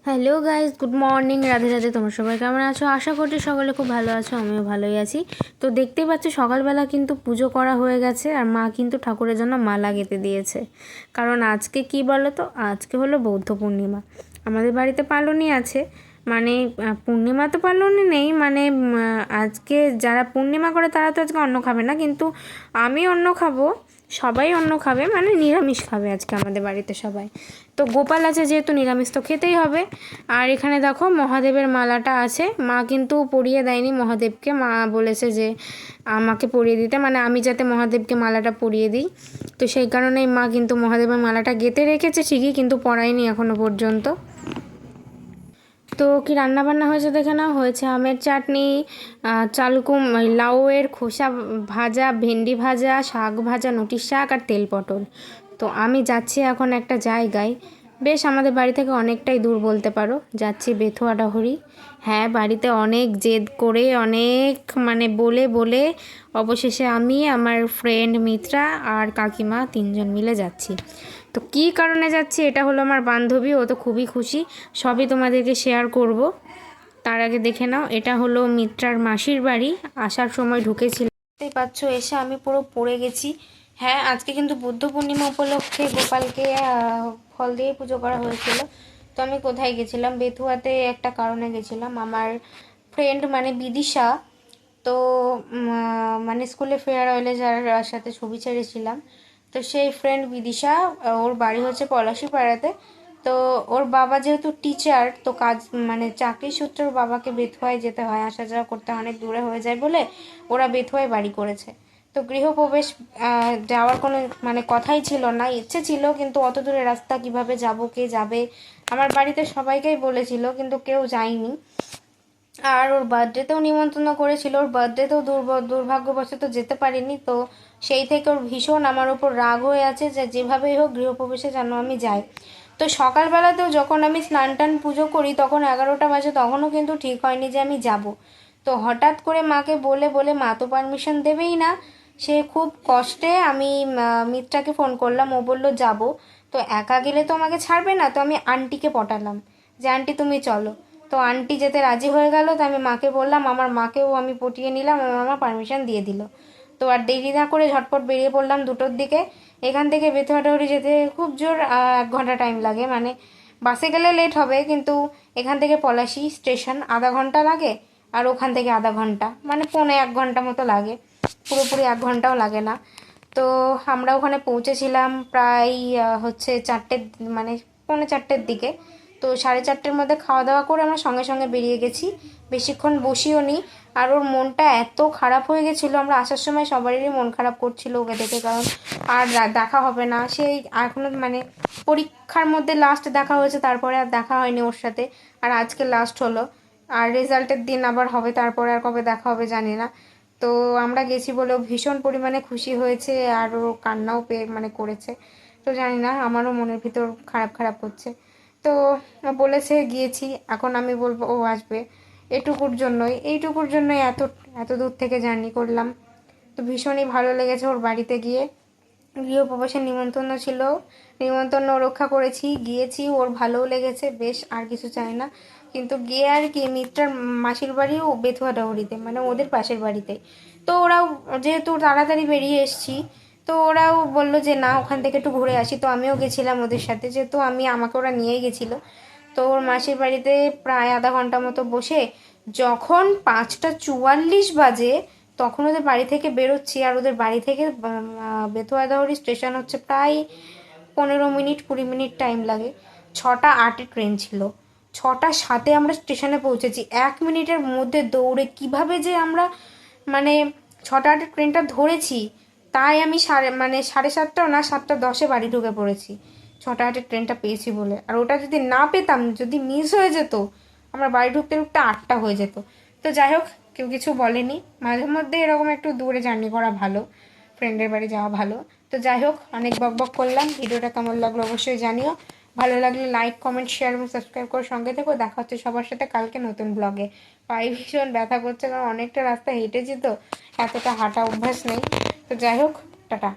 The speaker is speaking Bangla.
Hello guys, good morning, Radhe Radhe. তোমরা সবাই কেমন আছো? আশা করছি সকলে খুব ভালো আছো, আমিও ভালোই আছি। তো দেখতেই পাচ্ছ সকালবেলা কিন্তু পুজো করা হয়ে গেছে, আর মা কিন্তু ঠাকুরের জন্য মালা গেঁথে দিয়েছে। কারণ আজকে কি বলো তো, আজকে হলো বৌদ্ধ পূর্ণিমা। আমাদের বাড়িতে পালনই আছে, মানে পূর্ণিমা তো পালনই নেই, মানে আজকে যারা পূর্ণিমা করে তারা তো আজকে অন্ন খাবে না, কিন্তু আমি অন্ন খাবো, সবাই অন্ন খাবে, মানে নিরামিষ খাবে আজকে আমাদের বাড়িতে সবাই। তো গোপাল আছে যেহেতু নিরামিষ তো খেতেই হবে। আর এখানে দেখো মহাদেবের মালাটা আছে, মা কিন্তু পরিয়ে দেয়নি মহাদেবকে, মা বলেছে যে আমাকে পরিয়ে দিতে, মানে আমি যাতে মহাদেবকে মালাটা পরিয়ে দিই। তো সেই কারণেই মা কিন্তু মহাদেবের মালাটা গেঁথে রেখেছে ঠিকই, কিন্তু পরায়নি এখনও পর্যন্ত। তো কি রান্না বান্না হয়েছে দেখে নাও। হয়েছে আমের চাটনি, লাউয়ের খোসা ভাজা, ভেন্ডি ভাজা, শাক ভাজা, নটির শাক আর তেল পটল। তো আমি যাচ্ছি এখন একটা জায়গায়, বেশ আমাদের বাড়ি থেকে অনেকটাই দূর বলতে পারো, যাচ্ছি বেথুয়া ডহরি। হ্যাঁ, বাড়িতে অনেক জেদ করে, অনেক মানে বলে বলে অবশেষে আমি, আমার ফ্রেন্ড মিত্রা আর কাকিমা তিনজন মিলে যাচ্ছি। তো কী কারণে যাচ্ছি, এটা হলো আমার বান্ধবী, ও তো খুবই খুশি, সবই তোমাদেরকে শেয়ার করব। তার আগে দেখে নাও, এটা হলো মিত্রার মাসির বাড়ি। আসার সময় ঢুকেছিলাম, দেখতেই পাচ্ছ, এসে আমি পুরো পড়ে গেছি। হ্যাঁ, আজকে কিন্তু বুদ্ধ পূর্ণিমা উপলক্ষে গোপালকে ফল দিয়ে পুজো করা হয়েছিল। তো আমি কোথায় গেছিলাম, বেথুয়াতে একটা কারণে গেছিলাম। আমার ফ্রেন্ড মানে বিদিশা, তো মানে স্কুলে ফেয়ারওয়েলে যার সাথে ছবি ছেড়েছিলাম, তো সেই ফ্রেন্ড বিদিশা, ওর বাড়ি হচ্ছে পলাশিপাড়াতে। তো ওর বাবা যেহেতু টিচার, তো কাজ মানে চাকরি সূত্রে ওর বাবাকে বেথুয়ায় যেতে হয়, আসা যাওয়া করতে অনেক দূরে হয়ে যায় বলে ওরা বেথুয়ায় বাড়ি করেছে। তো গৃহপ্রবেশ যাওয়ার কোনো মানে কথাই ছিল না, ইচ্ছে ছিল, কিন্তু অত দূরে রাস্তা কিভাবে যাব, কে যাবে। আমার বাড়িতে সবাইকেই বলেছিল, কিন্তু কেউ যায়নি। আর ওর বার্থডেতেও নিমন্ত্রণ করেছিল, ওর বার্থডেতেও দুর্ভাগ্যবশত যেতে পারিনি। তো সেই থেকে ওর ভীষণ আমার ওপর রাগ হয়ে আছে যে যেভাবেই হোক গৃহপ্রবেশে যেন আমি যাই। তো সকালবেলাতেও যখন আমি স্নান টান পুজো করি তখন 11টা বাজে, তখনও কিন্তু ঠিক হয়নি যে আমি যাব। তো হঠাৎ করে মাকে বলে বলে, মা তো পারমিশন দেবেই না। সে খুব কষ্টে আমি মিত্রাকে ফোন করলাম, ও বললো যাব। তো একা গেলে তো আমাকে ছাড়বে না, তো আমি আন্টিকে পটালাম যে আন্টি তুমি চলো। তো আন্টি যেতে রাজি হয়ে গেল, তো আমি মাকে বললাম, আমার মাকেও আমি পটিয়ে নিলাম, আমার মা পারমিশন দিয়ে দিল। তো আর দেরি না করে ঝটপট বেরিয়ে পড়লাম 2টোর দিকে। এখান থেকে বেথুয়াডাউরি যেতে খুব জোর 1 ঘন্টা টাইম লাগে, মানে বাসে গেলে লেট হবে, কিন্তু এখান থেকে পলাশি স্টেশন আধা ঘন্টা লাগে, আর ওখান থেকে আধা ঘন্টা, মানে 1.25 ঘন্টা মতো লাগে, পুরোপুরি 1 ঘন্টাও লাগে না। তো আমরা ওখানে পৌঁছেছিলাম প্রায় হচ্ছে 4টে, মানে 4:45-এর দিকে। তো 4:30-এর মধ্যে খাওয়া দাওয়া করে আমরা সঙ্গে সঙ্গে বেরিয়ে গেছি, বেশিক্ষণ বসিও নি। আর ওর মনটা এত খারাপ হয়ে গেছিলো, আমরা আসার সময় সবারই মন খারাপ করছিল ওকে দেখে, কারণ আর দেখা হবে না, সেই এখনও মানে পরীক্ষার মধ্যে লাস্ট দেখা হয়েছে, তারপরে আর দেখা হয়নি ওর সাথে। আর আজকে লাস্ট হলো, আর রেজাল্টের দিন আবার হবে, তারপরে আর কবে দেখা হবে জানি না। তো আমরা গেছি বলেও ভীষণ পরিমাণে খুশি হয়েছে, আর ও কান্নাও মানে করেছে। তো জানি না, আমারও মনের ভিতর খারাপ খারাপ হচ্ছে। তো বলেছে গিয়েছি, এখন আমি বলবো ও আসবে এইটুকুর জন্যই এত এত দূর থেকে জার্নি করলাম। তো ভীষণই ভালো লেগেছে ওর বাড়িতে গিয়ে। গৃহপ্রবেশের নিমন্ত্রণ ছিল, নিমন্ত্রণ রক্ষা করেছি, গিয়েছি, ওর ভালোও লেগেছে বেশ, আর কিছু চাই না। কিন্তু গিয়ে আর কি, মিত্রার মাসির বাড়িও বেথুয়া ডহরিতে, মানে ওদের পাশের বাড়িতে। তো ওরাও যেহেতু তাড়াতাড়ি বেরিয়ে এসেছি, তো ওরাও বললো যে না, ওখান থেকে একটু ঘুরে আসি। তো আমিও গেছিলাম ওদের সাথে, যেহেতু আমাকে ওরা নিয়েই গেছিলো। তো ওর মাসির বাড়িতে প্রায় আধা ঘন্টা মতো বসে, যখন 5টা 44 বাজে তখন ওদের বাড়ি থেকে বেরোচ্ছি। আর ওদের বাড়ি থেকে বেথুয়াডাহরি স্টেশন হচ্ছে প্রায় 15 মিনিট 20 মিনিট টাইম লাগে। 6টা 8-এ ট্রেন ছিল, 6টা 7-এ আমরা স্টেশনে পৌঁছেছি। 1 মিনিটের মধ্যে দৌড়ে কিভাবে যে আমরা মানে 6টা 8-এ ট্রেনটা ধরেছি, তাই আমি সাড়ে 7টাও না, 7টা 10-এ বাড়ি ঢুকে পড়েছি, 6টা 8-এর ট্রেনটা পেয়েছি বলে। আর ওটা যদি না পেতাম, যদি মিস হয়ে যেত, আমার বাড়ি ঢুকতে ঢুকতে 8টা হয়ে যেত। তো যাই হোক, কেউ কিছু বলেনি। মাঝে মধ্যে এরকম একটু দূরে জার্নি করা ভালো, ফ্রেন্ডের বাড়ি যাওয়া ভালো। তো যাই হোক, অনেক বকবক করলাম, ভিডিওটা কেমন লাগলো অবশ্যই জানিও। ভালো লাগলে লাইক কমেন্ট শেয়ার এবং সাবস্ক্রাইব করে সঙ্গে থেকো। দেখা হচ্ছে সবার সাথে কালকে নতুন ব্লগে। পায়ে ভীষণ ব্যথা করছে, কারণ অনেকটা রাস্তা হেঁটেছি, তো এতটা হাঁটা অভ্যাস নেই। তো যাই হোক, টাটা।